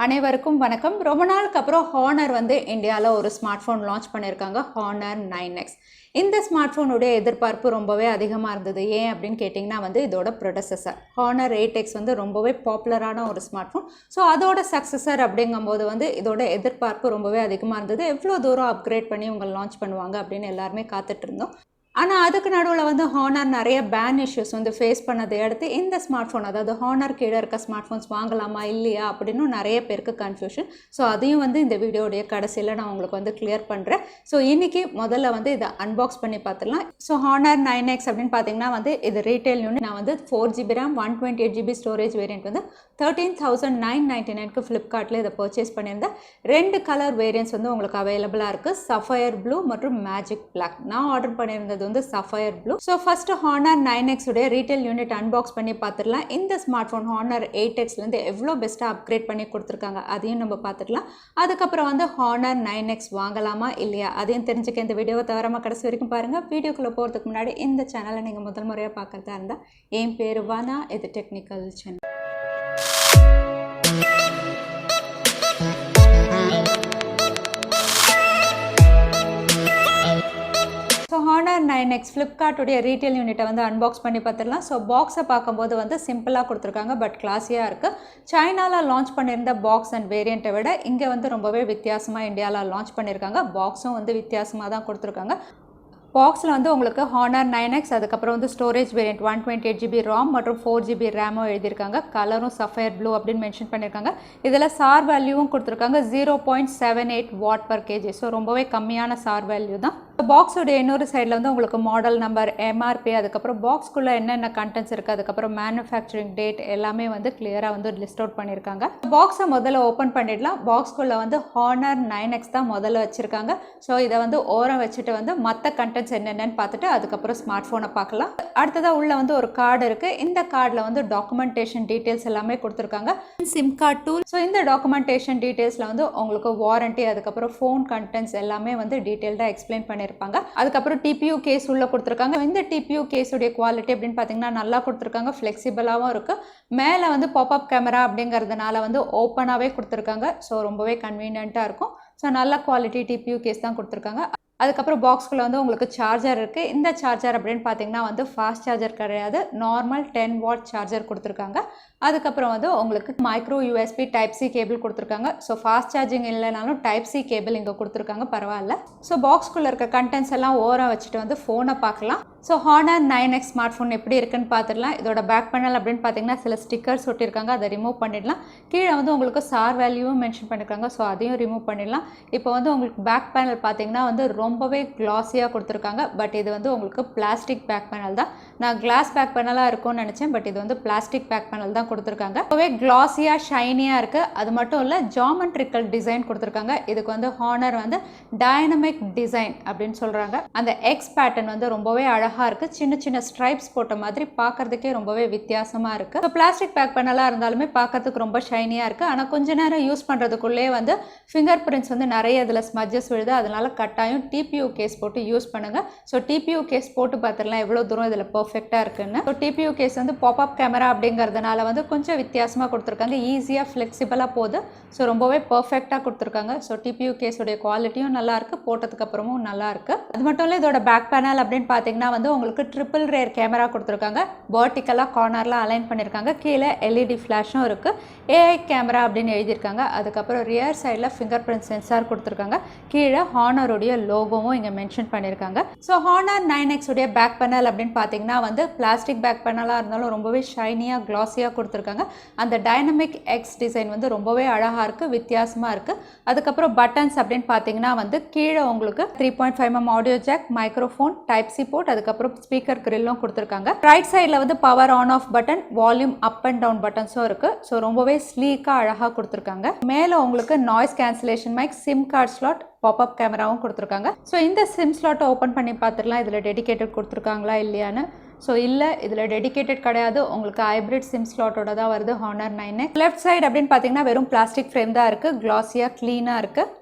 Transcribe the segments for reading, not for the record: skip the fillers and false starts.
அனைவருக்கும் வணக்கம். ரொம்ப நாளுக்கு அப்புறம் ஹானர் இந்தியாவில் ஒரு ஸ்மார்ட் ஃபோன் லான்ச் பண்ணியிருக்காங்க, ஹானர் 9X. இந்த ஸ்மார்ட் ஃபோனுடைய எதிர்பார்ப்பு ரொம்பவே அதிகமாக இருந்தது. ஏன் அப்படின்னு கேட்டிங்கன்னா இதோட ப்ரொடெசஸர் ஹானர் 8X ரொம்பவே பாப்புலரான ஒரு ஸ்மார்ட் ஃபோன். ஸோ அதோட சக்ஸஸர் அப்படிங்கும்போது இதோட எதிர்பார்ப்பு ரொம்பவே அதிகமாக இருந்தது. எவ்வளோ தூரம் அப்கிரேட் பண்ணி உங்களை லான்ச் பண்ணுவாங்க அப்படின்னு எல்லாருமே காத்துட்டு இருந்தோம். ஆனால் அதுக்கு நடுவில் ஹானர் நிறைய பேன் இஷ்யூஸ் ஃபேஸ் பண்ணதை அடுத்து இந்த ஸ்மார்ட் ஃபோன், அதாவது ஹானர் கீழே இருக்க ஸ்மார்ட் ஃபோன்ஸ் வாங்கலாமா இல்லையா அப்படின்னு நிறைய பேருக்கு கன்ஃபியூஷன். ஸோ அதையும் இந்த வீடியோடைய கடைசியில் நான் உங்களுக்கு கிளியர் பண்ணுறேன். ஸோ இன்றைக்கி முதல்ல இதை அன்பாக்ஸ் பண்ணி பார்த்துடலாம். ஸோ ஹானர் 9X அப்படின்னு பார்த்தீங்கன்னா இது ரீட்டைல் யூனிட். நான் 4GB RAM 128GB storage variant 13,999க்கு ஃப்ளிப்கார்ட்டில் இதை பர்ச்சேஸ் பண்ணியிருந்தேன். 2 கலர் வேரியன்ட்ஸ் உங்களுக்கு அவைலபிளாக இருக்குது, சஃபயர் ப்ளூ மற்றும் மேஜிக் பிளாக். நான் ஆர்டர் பண்ணியிருந்தது sapphire blue. So first Honor 9X உடைய ரீட்டைல் யூனிட் அன்பாக்ஸ் பண்ணி பார்த்துடலாம். இந்த ஸ்மார்ட் ஃபோன் ஹானர் 8Xலேருந்து எவ்வளோ பெஸ்ட்டாக அப்கிரேட் பண்ணி கொடுத்துருக்காங்க அதையும் நம்ம பார்த்துக்கலாம். அதுக்கப்புறம் ஹானர் 9X வாங்கலாமா இல்லையா அதையும் தெரிஞ்சுக்க இந்த வீடியோவை தவறாமல் கடைசி வரைக்கும் பாருங்கள். வீடியோக்குள்ளே போகிறதுக்கு முன்னாடி இந்த சேனலை நீங்கள் முதல் முறையாக பார்க்குறதா இருந்தால், என் பேர் வானா, இது technical Chennai. So Honor 9X ஃப்ளிப்கார்ட்டுடைய ரீட்டைல் யூனிட்டை அன்பாக்ஸ் பண்ணி பார்த்துடலாம். ஸோ பாக்ஸை பார்க்கும்போது சிம்பிளாக கொடுத்துருக்காங்க, பட் கிளாஸியாக இருக்குது. சைனாவில் லான்ச் பண்ணியிருந்த பாக்ஸ் அண்ட் வேரியண்ட்டை விட இங்கே ரொம்பவே வித்தியாசமாக இந்தியாவில் லான்ச் பண்ணியிருக்காங்க. பாக்ஸும் வித்தியாசமாக தான் கொடுத்துருக்காங்க. பாக்ஸில் உங்களுக்கு ஹானர் 9X, அதுக்கப்புறம் ஸ்டோரேஜ் வேரியண்ட் 128GB ROM மற்றும் 4GB ரேமும் எழுதியிருக்காங்க. கலரும் சஃபயர் ப்ளூ அப்படின்னு மென்ஷன் பண்ணியிருக்காங்க. இதில் சார் வேல்யூவும் கொடுத்துருக்காங்க, 0.78 Watt/kg. ஸோ ரொம்பவே கம்மியான சார் வேல்யூ தான். பாக்ஸோடைய இன்னொரு சைடில் உங்களுக்கு மாடல் நம்பர், எம்ஆர்பி, அதுக்கப்புறம் பாக்ஸ்குள்ளே என்னென்ன கண்டென்ட்ஸ் இருக்குது, அதுக்கப்புறம் மேனுஃபேக்சரிங் டேட் எல்லாமே கிளியராக லிஸ்ட் அவுட் பண்ணியிருக்காங்க. பாக்ஸை முதல்ல ஓப்பன் பண்ணிடலாம். பாக்ஸ்குள்ளே ஹானர் 9X தான் முதல்ல வச்சுருக்காங்க. ஸோ இதை ஓரம் வச்சுட்டு மற்ற கண்டென்ட்ஸ் என்னென்னு பார்த்துட்டு அதுக்கப்புறம் ஸ்மார்ட் ஃபோனை பார்க்கலாம். அடுத்ததாக உள்ள ஒரு கார்டு இருக்குது. இந்த கார்டில் டாக்குமெண்டேஷன் டீட்டெயில்ஸ் எல்லாமே கொடுத்துருக்காங்க. Sim card tool. ஸோ இந்த டாக்குமெண்டேஷன் டீட்டெயில்ஸில் உங்களுக்கு வாரண்டி, அதுக்கப்புறம் ஃபோன் கண்டென்ட்ஸ் எல்லாமே டீட்டெயில்டாக எக்ஸ்பிளைன் பண்ணியிருப்பாங்க. அதுக்கப்புறம் டிபியூ கேஸ் உள்ள கொடுத்துருக்காங்க. இந்த டிபியூ கேஸுடைய குவாலிட்டி அப்படின்னு பார்த்தீங்கன்னா நல்லா கொடுத்துருக்காங்க, ஃப்ளெக்சிபிளாகவும் இருக்குது. மேலே பாப்அப் கேமரா அப்படிங்கிறதுனால ஓப்பனாகவே கொடுத்துருக்காங்க. ஸோ ரொம்பவே கன்வீனியண்ட்டாக இருக்கும். ஸோ நல்ல குவாலிட்டி டிபியூ கேஸ் தான் கொடுத்துருக்காங்க. அதுக்கப்புறம் பாக்ஸ்குள்ளே உங்களுக்கு சார்ஜர் இருக்குது. இந்த சார்ஜர் அப்படின்னு பார்த்தீங்கன்னா ஃபாஸ்ட் சார்ஜர் கிடையாது, நார்மல் 10 வாட் சார்ஜர் கொடுத்துருக்காங்க. அதுக்கப்புறம் உங்களுக்கு micro USB type C cable கொடுத்துருக்காங்க. ஸோ ஃபாஸ்ட் சார்ஜிங் இல்லைனாலும் டைப் சி கேபிள் இங்கே கொடுத்துருக்காங்க, பரவாயில்ல. ஸோ பாக்ஸ்குள்ளே இருக்க கண்டென்ட்ஸ் எல்லாம் ஓரம் வச்சுட்டு ஃபோனை பார்க்கலாம். So Honor 9X smart phone எப்படி இருக்குன்னு பார்த்துடலாம். இதோட பேக் பேனல் அப்படின்னு பார்த்தீங்கன்னா சில ஸ்டிக்கர்ஸ் ஒட்டியிருக்காங்க, அதை ரிமூவ் பண்ணிடலாம். கீழே உங்களுக்கு சார் வேல்யூவும் மென்ஷன் பண்ணியிருக்காங்க, ஸோ அதையும் ரிமூவ் பண்ணிடலாம். இப்போ உங்களுக்கு பேக் பேனல் பார்த்தீங்கன்னா ரொம்பவே கிளாஸியாக கொடுத்துருக்காங்க. பட் இது உங்களுக்கு பிளாஸ்டிக் பேக் பேனல் தான். நான் கிளாஸ் பேக் பேனலாக இருக்கும்னு நினச்சேன், பட் இது பிளாஸ்டிக் பேக் பேனல் தான் கொடுத்துருக்காங்க. ரொம்பவே கிளாஸியாக ஷைனியாக இருக்குது. அது மட்டும் இல்லை, ஜாமெட்ரிக்கல் டிசைன் கொடுத்துருக்காங்க. இதுக்கு ஹானர் டைனமிக் டிசைன் அப்படின்னு சொல்கிறாங்க. அந்த எக்ஸ் பேட்டர்ன் ரொம்பவே அழகாக இருக்குது. சின்ன சின்ன ஸ்ட்ரைப்ஸ் போட்ட மாதிரி பார்க்கறதுக்கே ரொம்பவே வித்தியாசமாக இருக்குது. ஸோ பிளாஸ்டிக் பேக் பேனலாக இருந்தாலுமே பார்க்கறதுக்கு ரொம்ப ஷைனியாக இருக்குது. ஆனால் கொஞ்ச நேரம் யூஸ் பண்ணுறதுக்குள்ளே ஃபிங்கர் பிரிண்ட்ஸ் நிறைய இதில் ஸ்மஜஸ் விழுது. அதனால கட்டாயம் டிபியூ கேஸ் போட்டு யூஸ் பண்ணுங்கள். ஸோ டிபியூ கேஸ் போட்டு பார்த்துடலாம் எவ்வளோ தூரம் இதில் பர்ஃபெக்டாக இருக்குன்னு. So TPU case popup camera அப்படிங்கிறதுனால கொஞ்சம் வித்தியாசமாக கொடுத்துருக்காங்க, ஈஸியாக ஃப்ளெக்சிபிளாக போகுது. ஸோ ரொம்பவே பர்ஃபெக்டாக கொடுத்துருக்காங்க. ஸோ டிபியூ கேஸுடைய குவாலிட்டியும் நல்லாயிருக்கு, போட்டதுக்கு அப்புறமும் நல்லாயிருக்கு. அது மட்டும் இல்லை, இதோட பேக் பேனல் அப்படின்னு பார்த்தீங்கன்னா உங்களுக்கு ட்ரிபிள் ரேர் கேமரா கொடுத்துருக்காங்க. வெர்டிக்கலாக கார்னரில் அலைன் பண்ணியிருக்காங்க. கீழே எல்இடி ஃப்ளாஷும் இருக்குது. ஏஐ கேமரா அப்படின்னு எழுதியிருக்காங்க. அதுக்கப்புறம் ரியர் சைடில் ஃபிங்கர் பிரிண்ட் சென்சார் கொடுத்துருக்காங்க. கீழே ஹானருடைய லோகோவும் இங்கே மென்ஷன் பண்ணியிருக்காங்க. ஸோ ஹானர் 9X உடைய பேக் பேனல் அப்படின்னு பார்த்தீங்கன்னா பிளாஸ்டிக் பேக் பேனலாக இருந்தாலும் ரொம்பவே ஷைனியாக கிளாஸியாக கொடுத்துருக்காங்க. அந்த டைனமிக் எக்ஸ் டிசைன் ரொம்பவே அழகாக இருக்குது, வித்தியாசமாக இருக்குது. அதுக்கப்புறம் பட்டன்ஸ் அப்படின்னு பார்த்தீங்கன்னா கீழே உங்களுக்கு 3.5mm audio jack, microphone, type C port, அதுக்கப்புறம் ஸ்பீக்கர் கிரில்லும் கொடுத்துருக்காங்க. ரைட் சைடில் power on off button, volume up and down பட்டன்ஸும் இருக்குது. ஸோ ரொம்பவே ஸ்லீக்காக அழகாக கொடுத்துருக்காங்க. மேலே உங்களுக்கு noise cancellation mic, SIM card slot, popup கேமராவும் கொடுத்துருக்காங்க. ஸோ இந்த சிம் ஸ்லாட்டை ஓப்பன் பண்ணி பார்த்துடலாம் இதில் டெடிகேட்டட் கொடுத்துருக்காங்களா இல்லையான்னு. ஸோ இல்லை, இதில் டெடிகேட்டட் கிடையாது, உங்களுக்கு ஹைப்ரிட் சிம் ஸ்லாட்டோட தான் வருது ஹானர் 9X. லெஃப்ட் சைடு அப்படின்னு பார்த்தீங்கன்னா வெறும் பிளாஸ்டிக் ஃப்ரேம் தான் இருக்குது, கிளாஸியாக க்ளீனாக இருக்குது.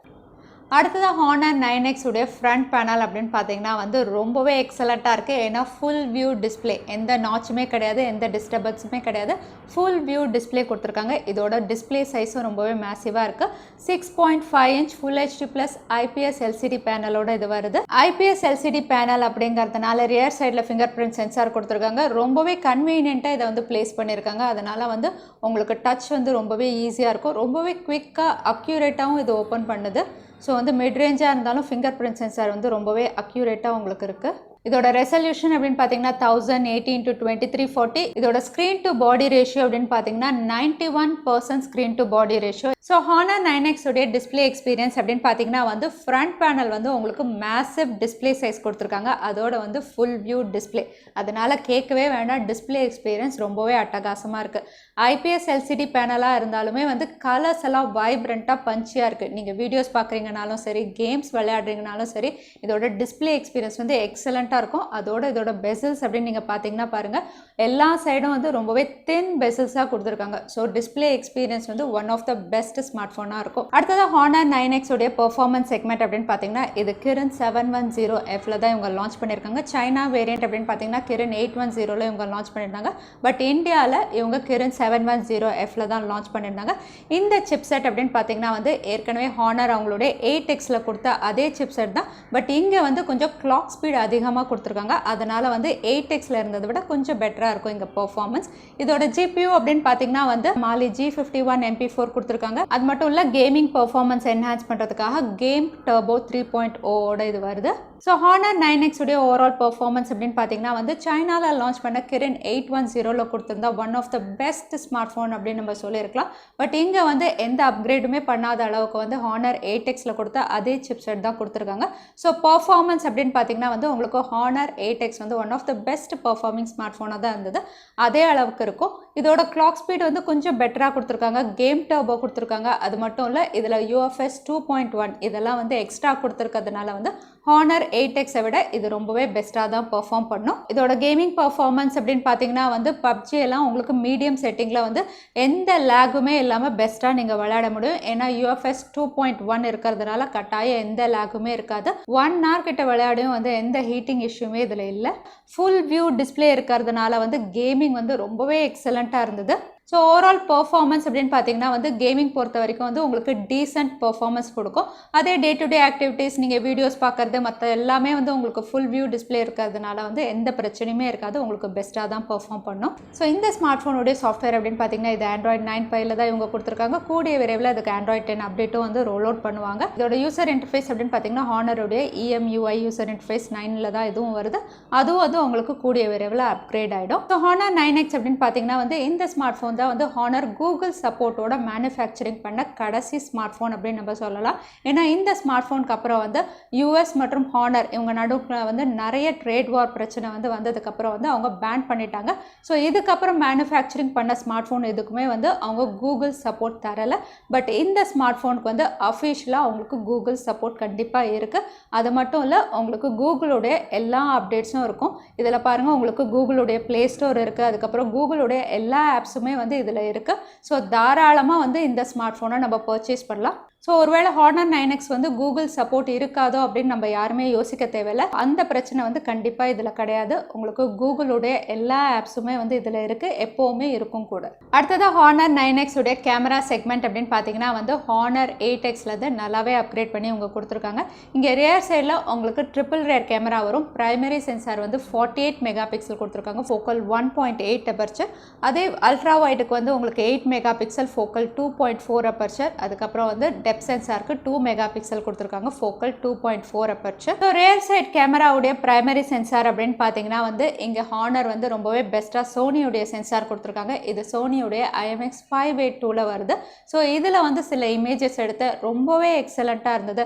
அடுத்ததாக Honor 9X உடைய ஃப்ரண்ட் பேனல் அப்படின்னு பார்த்தீங்கன்னா வந்து ரொம்பவே எக்ஸலண்ட்டாக இருக்குது. ஏன்னா ஃபுல் வியூ டிஸ்பிளே, எந்த நாச்சுமே கிடையாது, எந்த டிஸ்டர்பன்ஸுமே கிடையாது, ஃபுல் வியூ டிஸ்பிளே கொடுத்துருக்காங்க. இதோட டிஸ்பிளே சைஸும் ரொம்பவே மேசிவாக இருக்குது. 6.5 inch full HD plus IPS LCD பேனலோட இது வருது. ஐபிஎஸ் எல்சிடி பேனல் அப்படிங்கிறதுனால ரியர் சைடில் ஃபிங்கர் பிரிண்ட் சென்சார் கொடுத்துருக்காங்க. ரொம்பவே கன்வீனியண்ட்டாக இதை வந்து பிளேஸ் பண்ணியிருக்காங்க. அதனால் வந்து உங்களுக்கு டச் வந்து ரொம்பவே ஈஸியாக இருக்கும். ரொம்பவே குவிக்காக அக்யூரேட்டாகவும் இது ஓப்பன் பண்ணுது. ஸோ வந்து மிட் ரேஞ்சாக இருந்தாலும் ஃபிங்கர் பிரிண்ட் சென்சார் வந்து ரொம்பவே அக்யூரேட்டாக உங்களுக்கு இருக்குது. இதோட ரெசல்யூஷன் அப்படின்னு பார்த்தீங்கன்னா 1080x2340. இதோட ஸ்க்ரீன் டு பாடி ரேஷியோ அப்படின்னு பார்த்தீங்கன்னா 91% screen to body ratio. So Honor 9X உடைய டிஸ்பிளே எக்ஸ்பீரியன்ஸ் அப்படின்னு பார்த்தீங்கன்னா வந்து ஃப்ரண்ட் பேனல் வந்து உங்களுக்கு மேசிவ் டிஸ்பிளே சைஸ் கொடுத்துருக்காங்க. அதோட வந்து ஃபுல் வியூ டிஸ்பிளே, அதனால கேட்கவே வேண்டாம். டிஸ்பிளே எக்ஸ்பீரியன்ஸ் ரொம்பவே அட்டகாசமாக இருக்குது. ஐபிஎஸ் எல்சிடி பேனலாக இருந்தாலுமே வந்து கலர்ஸ் எல்லாம் வைப்ரண்ட்டாக பஞ்சியாக இருக்குது. நீங்கள் வீடியோஸ் பார்க்குறீங்கனாலும் சரி, கேம்ஸ் விளையாடுறீங்கனாலும் சரி, இதோட டிஸ்பிளே எக்ஸ்பீரியன்ஸ் வந்து எக்ஸலண்ட்டாக இருக்கும். அதோட இதோட பெசல்ஸ் அப்படின்னு நீங்கள் பார்த்தீங்கன்னா பாருங்கள், எல்லா சைடும் வந்து ரொம்பவே தின் பெசல்ஸாக கொடுத்துருக்காங்க. ஸோ டிஸ்பிளே எக்ஸ்பீரியன்ஸ் வந்து one of the best smart ஃபோனாக இருக்கும். அடுத்ததாக Honor 9X உடைய பெர்ஃபார்மன்ஸ் செக்மெண்ட் அப்படின்னு பார்த்தீங்கன்னா இது Kirin 710Fல தான் இவங்க லான்ச் பண்ணியிருக்காங்க. சைனா வேரியன்ட் அப்படின்னு பார்த்தீங்கன்னா Kirin 810ல இவங்க லான்ச் பண்ணியிருந்தாங்க. பட் இந்தியாவில் இவங்க Kirin 710Fல தான் லான்ச் பண்ணியிருந்தாங்க. இந்த சிப்செட் அப்படின்னு பார்த்தீங்கன்னா வந்து ஏற்கனவே Honor அவங்களுடைய 8Xல கொடுத்த அதே சிப்செட் தான். பட் இங்கே வந்து கொஞ்சம் கிளாக் ஸ்பீட் அதிகமாக கொடுத்துருக்காங்க. அதனால் வந்து 8Xல இருந்ததை விட கொஞ்சம் பெட்டராக இருக்கும் இங்கே பெர்ஃபார்மன்ஸ். இதோட ஜிபியூ அப்படின்னு பார்த்தீங்கன்னா வந்து Mali G51 MP4 கொடுத்துருக்காங்க. அது மட்டும் இல்லை, கேமிங் பெர்ஃபார்மன்ஸ் என்ஹான்ஸ் பண்ணுறதுக்காக கேம் டர்போ 3.0 இது வருது. ஸோ Honor 9X உடைய ஓவரால் பெர்ஃபார்மன்ஸ் அப்படின்னு பார்த்தீங்கன்னா வந்து சைனாவில் லான்ச் பண்ண Kirin 810ல கொடுத்துருந்தா one of the best smart phone அப்படின்னு நம்ம சொல்லியிருக்கலாம். பட் இங்கே வந்து எந்த அப்கிரேடுமே பண்ணாத அளவுக்கு வந்து Honor 8Xல கொடுத்த அதே சிப்செட் தான் கொடுத்துருக்காங்க. ஸோ பெர்ஃபார்மன்ஸ் அப்படின்னு பார்த்தீங்கன்னா வந்து உங்களுக்கு Honor 8X வந்து one of the best performing smart ஃபோனாக தான் இருந்தது. அதே அளவுக்கு இருக்கும். இதோட கிளாக் ஸ்பீட் வந்து கொஞ்சம் பெட்டராக கொடுத்துருக்காங்க. கேம் டர்போ கொடுத்துருக்காங்க. அது மட்டும் இல்லை, இதில் UFS 2.1 இதெல்லாம் வந்து எக்ஸ்ட்ரா கொடுத்துருக்கிறதுனால வந்து Honor 8Xை விட இது ரொம்பவே பெஸ்ட்டாக தான் பெர்ஃபார்ம் பண்ணும். இதோட கேமிங் பெர்ஃபார்மன்ஸ் அப்படின்னு பார்த்தீங்கன்னா வந்து PUBG எல்லாம் உங்களுக்கு மீடியம் செட்டிங்கில் வந்து எந்த லேகுமே இல்லாமல் பெஸ்ட்டாக நீங்கள் விளையாட முடியும். ஏன்னா UFS 2.1 இருக்கிறதுனால கட்டாயம் எந்த லேகுமே இருக்காது. 1 hour கிட்ட விளையாடியும் வந்து எந்த ஹீட்டிங் இஷ்யூமே இதில் இல்லை. ஃபுல் வியூ டிஸ்பிளே இருக்கிறதுனால வந்து கேமிங் வந்து ரொம்பவே எக்ஸலண்ட்டாக இருந்தது. ஸோ ஓவரால் பெர்ஃபார்மன்ஸ் அப்படின்னு பார்த்தீங்கன்னா வந்து கேமிங் பொறுத்த வரைக்கும் வந்து உங்களுக்கு டீசென்ட் பெர்ஃபார்மன்ஸ் கொடுக்கும். அதே டே டு டே ஆக்டிவிட்டீஸ், நீங்கள் வீடியோஸ் பார்க்குறது மற்ற எல்லாமே வந்து உங்களுக்கு ஃபுல் வியூ டிஸ்பிளே இருக்கிறதுனால வந்து எந்த பிரச்சனையுமே இருக்காது. உங்களுக்கு பெஸ்ட்டாக தான் பெர்ஃபார்ம் பண்ணும். ஸோ இந்த ஸ்மார்ட் ஃபோனுடைய சாஃப்ட்வேர் அப்படின்னு பார்த்தீங்கன்னா இது Android 9 தான் இவங்க கொடுத்துருக்காங்க. கூடிய விரைவில் அதுக்கு Android 10 அப்டேட்டும் வந்து ரோல் அவுட் பண்ணுவாங்க. இதோட யூசர் இன்டர்ஃபேஸ் அப்படின்னு பார்த்தீங்கன்னா Honorடைய EMUI யூசர் இன்டர்ஃபேஸ் 9ல தான் இதுவும் வருது. அதுவும் உங்களுக்கு கூடிய விரைவில் அப்கிரேட் ஆகிடும். ஸோ Honor 9X அப்படின்னு பார்த்தீங்கன்னா வந்து இந்த ஸ்மார்ட் ஃபோன் தான் வந்து Honor கூகுள் சப்போர்ட்டோட மேனுஃபேக்சரிங் பண்ண கடைசி ஸ்மார்ட் ஃபோன் அப்படின்னு நம்ம சொல்லலாம். ஏன்னா இந்த ஸ்மார்ட் ஃபோனுக்கு அப்புறம் வந்து US மற்றும் Honor இவங்க நடுவில் வந்து நிறைய ட்ரேட் வார் பிரச்சனை வந்து வந்ததுக்கப்புறம் வந்து அவங்க பேன் பண்ணிட்டாங்க. ஸோ இதுக்கப்புறம் மேனுஃபேக்சரிங் பண்ண ஸ்மார்ட் ஃபோன் எதுக்குமே வந்து அவங்க கூகுள் சப்போர்ட் தரலை. பட் இந்த ஸ்மார்ட் ஃபோனுக்கு வந்து அஃபிஷியலாக அவங்களுக்கு கூகுள் சப்போர்ட் கண்டிப்பாக இருக்குது. அது மட்டும் இல்லை, உங்களுக்கு கூகுளுடைய எல்லா அப்டேட்ஸும் இருக்கும். இதில் பாருங்கள், உங்களுக்கு கூகுளுடைய ப்ளே ஸ்டோர் இருக்குது. அதுக்கப்புறம் கூகுளுடைய எல்லா ஆப்ஸுமே வந்து இதில் இருக்குது. ஸோ தாராளமாக வந்து இந்த ஸ்மார்ட் ஃபோனை நம்ம பர்ச்சேஸ் பண்ணலாம். ஸோ ஒருவேளை Honor 9X வந்து கூகுள் சப்போர்ட் இருக்காதோ அப்படின்னு நம்ம யாருமே யோசிக்க தேவையில்லை. அந்த பிரச்சனை வந்து கண்டிப்பாக இதில் கிடையாது. உங்களுக்கு கூகுளுடைய எல்லா ஆப்ஸுமே வந்து இதில் இருக்குது, எப்போவுமே இருக்கும் கூட. அடுத்ததாக Honor 9X உடைய கேமரா செக்மெண்ட் அப்படின்னு பார்த்தீங்கன்னா வந்து Honor 8Xல இருந்து நல்லாவே அப்கிரேட் பண்ணி அவங்க கொடுத்துருக்காங்க. இங்கே ரியர் சைடில் உங்களுக்கு ட்ரிபிள் ரேர் கேமரா வரும். பிரைமரி சென்சார் வந்து 48 மெகா பிக்சல் கொடுத்துருக்காங்க. Focal 1.8 aperture. அதே அல்ட்ரா வைடுக்கு வந்து உங்களுக்கு 8 மெகா பிக்சல் ஃபோக்கல் 2.4 அப்பர்ச்சர். அதுக்கப்புறம் வந்து டெப்த் சென்சாருக்கு 2 மெகா பிக்சல் கொடுத்துருக்காங்க. Focal 2.4 aperture. So rear side கேமராவுடைய பிரைமரி சென்சார் அப்படின்னு பார்த்தீங்கன்னா வந்து இங்கே Honor வந்து ரொம்பவே பெஸ்ட்டாக சோனியுடைய சென்சார் கொடுத்துருக்காங்க. இது சோனியுடைய IMX 582ல வருது. ஸோ இதில் வந்து சில இமேஜஸ் எடுத்து ரொம்பவே எக்ஸலண்ட்டாக இருந்தது.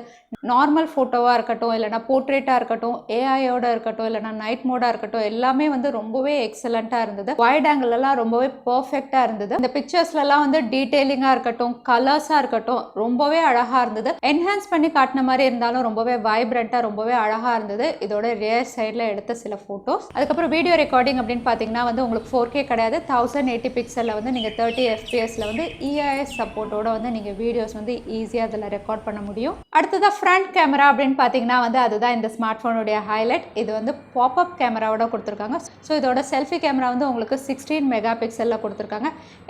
நார்மல் ஃபோட்டோவாக இருக்கட்டும், இல்லைனா போர்ட்ரேட்டாக இருக்கட்டும், ஏஐயோட இருக்கட்டும், இல்லைனா நைட் மோடாக இருக்கட்டும், எல்லாமே வந்து ரொம்பவே எக்ஸலண்ட்டாக இருந்தது. வைட் ஆங்கிள்லாம் ரொம்பவே பர்ஃபெக்டாக பெர்ஃபெக்ட்டா இருந்தது. இந்த பிக்சர்ஸ்லலாம் வந்து டீடைலிங்கா இருக்கட்டும், கலர்ஸா இருக்கட்டும் ரொம்பவே அழகா இருந்தது. என்ஹான்ஸ் பண்ணி காட்டின மாதிரி இருந்தாலும் ரொம்பவே வைப்ரண்டா ரொம்பவே அழகா இருந்தது. இதோட ரியர் சைடில் எடுத்த சில ஃபோட்டோஸ். அதுக்கப்புறம் வீடியோ ரெக்கார்டிங் அப்படின்னு பார்த்தீங்கன்னா வந்து உங்களுக்கு 4K கிடையாது, 1080 பிக்சலில் வந்து நீங்கள் 30 FPSல வந்து EIS சப்போர்ட்டோட வந்து நீங்கள் வீடியோஸ் வந்து ஈஸியாக அதில் ரெக்கார்ட் பண்ண முடியும். அடுத்ததாக ஃப்ரண்ட் கேமரா அப்படின்னு பார்த்தீங்கன்னா வந்து அதுதான் இந்த ஸ்மார்ட் ஃபோனுடைய ஹைலைட். இது வந்து பாப்அப் கேமராவோட கொடுத்துருக்காங்க. ஸோ இதோட செல்ஃபி கேமரா வந்து உங்களுக்கு 16 மெகா பிக்சலில் கொடுத்துருக்காங்க.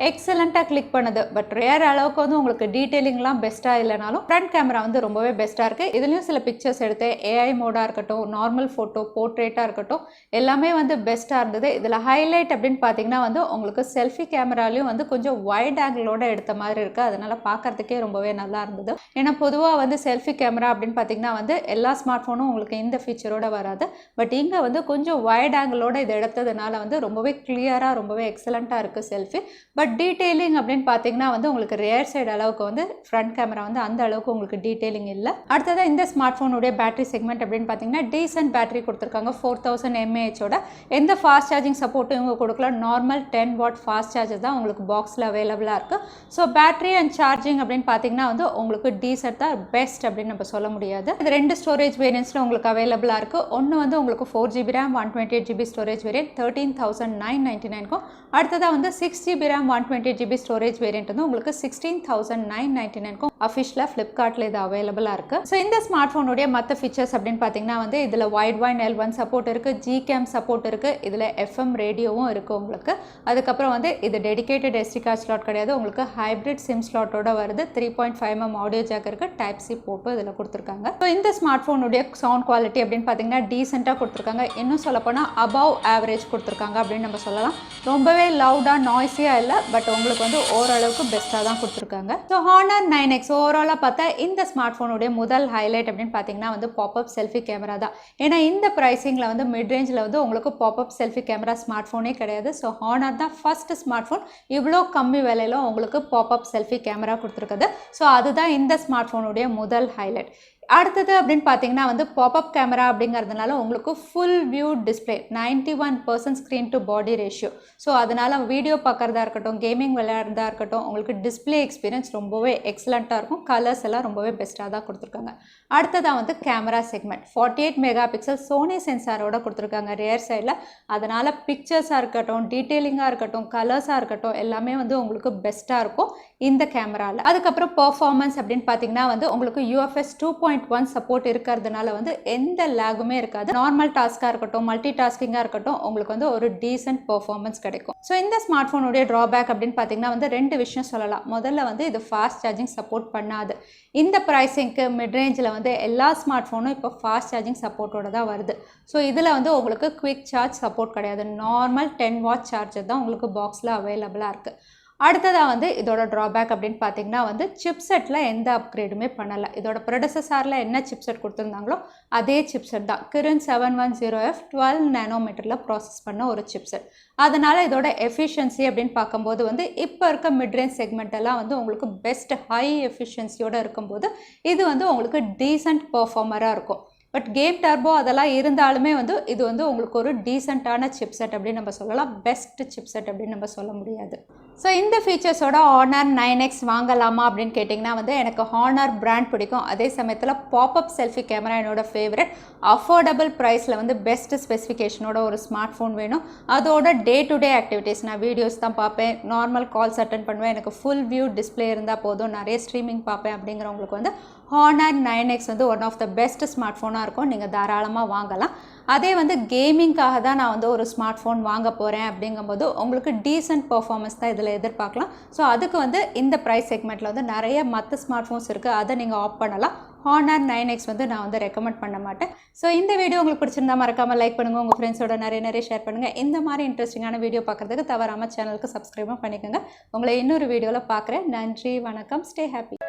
எக்ஸலண்ட்டாக கிளிக் பண்ணுது. பட் ரேர் அளவுக்கு வந்து உங்களுக்கு டீட்டெயிலிங்லாம் பெஸ்ட்டாக இல்லைனாலும் ஃப்ரண்ட் கேமரா வந்து ரொம்பவே பெஸ்ட்டாக இருக்குது. இதுலேயும் சில பிக்சர்ஸ் எடுத்து AI மோடாக இருக்கட்டும், நார்மல் ஃபோட்டோ, போர்ட்ரேட்டாக இருக்கட்டும் எல்லாமே வந்து பெஸ்ட்டாக இருந்தது. இதில் ஹைலைட் அப்படின்னு பார்த்தீங்கன்னா வந்து உங்களுக்கு செல்ஃபி கேமராலையும் வந்து கொஞ்சம் வைட் ஆங்கிளோட எடுத்த மாதிரி இருக்குது. அதனால் பார்க்குறதுக்கே ரொம்பவே நல்லா இருந்தது. ஏன்னா பொதுவாக வந்து செல்ஃபி கேமரா அப்படின்னு பார்த்தீங்கன்னா வந்து எல்லா ஸ்மார்ட் ஃபோனும் உங்களுக்கு இந்த ஃபீச்சரோட வராது. பட் இங்கே வந்து கொஞ்சம் வைட் ஆங்கிளோட இது எடுத்ததுனால வந்து ரொம்பவே கிளியராக ரொம்பவே எக்ஸலண்ட்டாக இருக்குது செல்ஃபி. பட் டீட்டெயிலிங் அப்படின்னு பார்த்தீங்கன்னா வந்து உங்களுக்கு ரியர் சைடு அளவுக்கு வந்து ஃப்ரண்ட் கேமரா வந்து அந்த அளவுக்கு உங்களுக்கு டீட்டெயிலிங் இல்லை. அடுத்ததாக இந்த ஸ்மார்ட் ஃபோனுடைய பேட்டரி செக்மெண்ட் அப்படின்னு பார்த்தீங்கன்னா டீசன்ட் பேட்டரி கொடுத்துருக்காங்க. 4000 mAh எந்த ஃபாஸ்ட் சார்ஜிங் சப்போர்ட்டும் இவங்க கொடுக்கல. நார்மல் 10 வாட் ஃபாஸ்ட் சார்ஜர் தான் உங்களுக்கு பாக்ஸில் அவைலபிளாக இருக்குது. ஸோ பேட்டரி அண்ட் சார்ஜிங் அப்படின்னு பார்த்தீங்கன்னா வந்து உங்களுக்கு டீசென்ட் தான், பெஸ்ட் அப்படின்னு நம்ம சொல்ல முடியாது. இது 2 ஸ்டோரேஜ் வேரியன்ட்ஸில் உங்களுக்கு அவைலபிளாக இருக்குது. ஒன்று வந்து உங்களுக்கு 4GB RAM 128GB storage variant 13,999க்கும், அடுத்ததாக வந்து 6GB RAM 128GB storage variant வந்து உங்களுக்கு 16,999க்கும் அஃபிஷியலாக ஃப்ளிப்கார்ட்டில் இது அவைலபிளாக இருக்குது. ஸோ இந்த ஸ்மார்ட் ஃபோனுடைய மற்ற ஃபீச்சர்ஸ் அப்படின்னு பார்த்தீங்கன்னா வந்து இதில் வைட் வைன் L1 சப்போர்ட் இருக்குது, Gcam சப்போர்ட் இருக்குது, இதில் FM ரேடியோவும் இருக்குது உங்களுக்கு. அதுக்கப்புறம் வந்து இது டெடிகேட்டட் SD கார்டு ஸ்லாட் கிடையாது, உங்களுக்கு ஹைப்ரிட் சிம் ஸ்லாட்டோட வருது. 3.5mm ஆடியோ ஜாக் இருக்குது, Type-C போர்ட்டும் இதில் கொடுத்துருக்காங்க. ஸோ இந்த ஸ்மார்ட் ஃபோனுடைய சவுண்ட் குவாலிட்டி அப்படின்னு பார்த்தீங்கன்னா டீசெண்டாக கொடுத்துருக்காங்க. இன்னும் சொல்லப்போனால் அபவ் ஆவரேஜ் கொடுத்துருக்காங்க அப்படின்னு நம்ம சொல்லலாம். ரொம்பவே லவுடாக நாய்ஸியாக இல்லை, பட் உங்களுக்கு வந்து ஓரளவுக்கு பெஸ்ட்டாக தான் கொடுத்துருக்காங்க. ஸோ Honor 9X ஓவராலாக பார்த்தா இந்த ஸ்மார்ட் ஃபோனுடைய முதல் ஹைலைட் அப்படின்னு பார்த்தீங்கன்னா வந்து பாப்அப் செல்ஃபி கேமரா தான். ஏன்னா இந்த ப்ரைஸிங்கில் வந்து மிட் ரேஞ்சில் வந்து உங்களுக்கு பாப்அப் செல்ஃபி கேமரா ஸ்மார்ட் ஃபோனே கிடையாது. ஸோ Honor தான் ஃபர்ஸ்ட் ஸ்மார்ட் ஃபோன் இவ்வளோ கம்மி விலையில உங்களுக்கு பாப்அப் செல்ஃபி கேமரா கொடுத்துருக்குது. ஸோ அதுதான் இந்த ஸ்மார்ட் ஃபோனுடைய முதல் ஹைலைட். அடுத்தது அப்படின்னு பார்த்தீங்கன்னா வந்து பாப்அப் கேமரா அப்படிங்கிறதுனால உங்களுக்கு full view display 91% screen to body ratio. So அதனால் வீடியோ பார்க்குறதா இருக்கட்டும், கேமிங் விளையாடுறதா இருக்கட்டும், உங்களுக்கு டிஸ்பிளே எக்ஸ்பீரியன்ஸ் ரொம்பவே எக்ஸலண்ட்டாக இருக்கும். கலர்ஸ் எல்லாம் ரொம்பவே பெஸ்ட்டாக தான் கொடுத்துருக்காங்க. அடுத்ததாக வந்து camera segment 48 megapixel Sony சென்சாரோட கொடுத்துருக்காங்க ரியர் சைடில். அதனால் பிக்சர்ஸாக இருக்கட்டும், டீட்டெயிலிங்காக இருக்கட்டும், கலர்ஸாக இருக்கட்டும் எல்லாமே வந்து உங்களுக்கு பெஸ்ட்டாக இருக்கும் இந்த கேமராவில். அதுக்கப்புறம் பர்ஃபார்மன்ஸ் அப்படின்னு பார்த்தீங்கன்னா வந்து உங்களுக்கு UFS 2.1 சப்போர்ட் இருக்கிறதுனால வந்து எந்த லேகுமே இருக்காது. நார்மல் டாஸ்காக இருக்கட்டும், மல்டி டாஸ்கிங்காக இருக்கட்டும் உங்களுக்கு வந்து ஒரு டீசென்ட் பர்ஃபார்மன்ஸ் கிடைக்கும். ஸோ இந்த ஸ்மார்ட் ஃபோனுடைய ட்ராபேக் அப்படின்னு பார்த்தீங்கன்னா வந்து 2 விஷயம் சொல்லலாம். முதல்ல வந்து இது ஃபாஸ்ட் சார்ஜிங் சப்போர்ட் பண்ணாது. இந்த ப்ரைஸிங்க்கு மிட் ரேஞ்சில் வந்து எல்லா ஸ்மார்ட் ஃபோனும் இப்போ ஃபாஸ்ட் சார்ஜிங் சப்போர்ட்டோட தான் வருது. ஸோ இதில் வந்து உங்களுக்கு குவிக் சார்ஜ் சப்போர்ட் கிடையாது. நார்மல் 10 வாட் சார்ஜர் தான் உங்களுக்கு பாக்ஸில் அவைலபிளாக இருக்குது. அடுத்ததாக வந்து இதோட ட்ராபேக் அப்படின்னு பார்த்தீங்கன்னா வந்து சிப்செட்டில் எந்த அப்கிரேடுமே பண்ணலை. இதோட ப்ரொடெசஸாரில் என்ன சிப்செட் கொடுத்துருந்தாங்களோ அதே சிப்செட் தான். Kirin 710F 12 nm ப்ராசஸ் பண்ண ஒரு சிப்செட். அதனால் இதோட எஃபிஷியன்சி அப்படின்னு பார்க்கும்போது வந்து இப்போ இருக்க மிட்ரேஞ்ச் செக்மெண்ட் எல்லாம் வந்து உங்களுக்கு பெஸ்ட் ஹை எஃபிஷியன்சியோடு இருக்கும்போது இது வந்து உங்களுக்கு டீசென்ட் பர்ஃபார்மராக இருக்கும். பட் கேம் டர்போ அதெல்லாம் இருந்தாலுமே வந்து இது வந்து உங்களுக்கு ஒரு டீசெண்டான சிப்செட் அப்படின்னு நம்ம சொல்லலாம். பெஸ்ட் சிப்செட் அப்படின்னு நம்ம சொல்ல முடியாது. ஸோ இந்த ஃபீச்சர்ஸோட Honor 9X வாங்கலாமா அப்படின்னு கேட்டிங்கன்னா வந்து எனக்கு Honor பிராண்ட் பிடிக்கும். அதே சமயத்தில் பாப்அப் செல்ஃபி கேமரா என்னோட ஃபேவரட். அஃபோர்டபுள் ப்ரைஸில் வந்து பெஸ்ட் ஸ்பெசிஃபிகேஷனோட ஒரு ஸ்மார்ட் ஃபோன் வேணும். அதோட டே டு டே ஆக்டிவிட்டீஸ் நான் வீடியோஸ் தான் பார்ப்பேன், நார்மல் கால்ஸ் அட்டன் பண்ணுவேன், எனக்கு ஃபுல் வியூ டிஸ்பிளே இருந்தால் போதும், நிறைய ஸ்ட்ரீமிங் பார்ப்பேன் அப்படிங்கிறவங்களுக்கு வந்து Honor 9X வந்து one of the best smart ஃபோனாக இருக்கும். நீங்கள் தாராளமாக வாங்கலாம். அதே வந்து கேமிங்காக தான் நான் வந்து ஒரு ஸ்மார்ட் ஃபோன் வாங்க போகிறேன் அப்படிங்கும்போது உங்களுக்கு டீசென்ட் பர்ஃபார்மன்ஸ் தான் இதில் எதிர்பார்க்கலாம். ஸோ அதுக்கு வந்து இந்த ப்ரைஸ் செக்மெண்ட்டில் வந்து நிறைய மற்ற ஸ்மார்ட் ஃபோன்ஸ் இருக்குது, அதை நீங்கள் ஆஃப் பண்ணலாம். Honor 9X வந்து நான் வந்து ரெக்கமெண்ட் பண்ண மாட்டேன். ஸோ இந்த வீடியோ உங்களுக்கு பிடிச்சிருந்தா மறக்காமல் லைக் பண்ணுங்கள், உங்கள் ஃப்ரெண்ட்ஸோட நிறைய ஷேர் பண்ணுங்கள். இந்த மாதிரி இன்ட்ரெஸ்டிங்கான வீடியோ பார்க்குறதுக்கு தவறாமல் சேனலுக்கு சப்ஸ்கிரைபும் பண்ணிக்கோங்க. உங்களை இன்னொரு வீடியோவில் பார்க்குறேன். நன்றி, வணக்கம், ஸ்டே ஹாப்பி.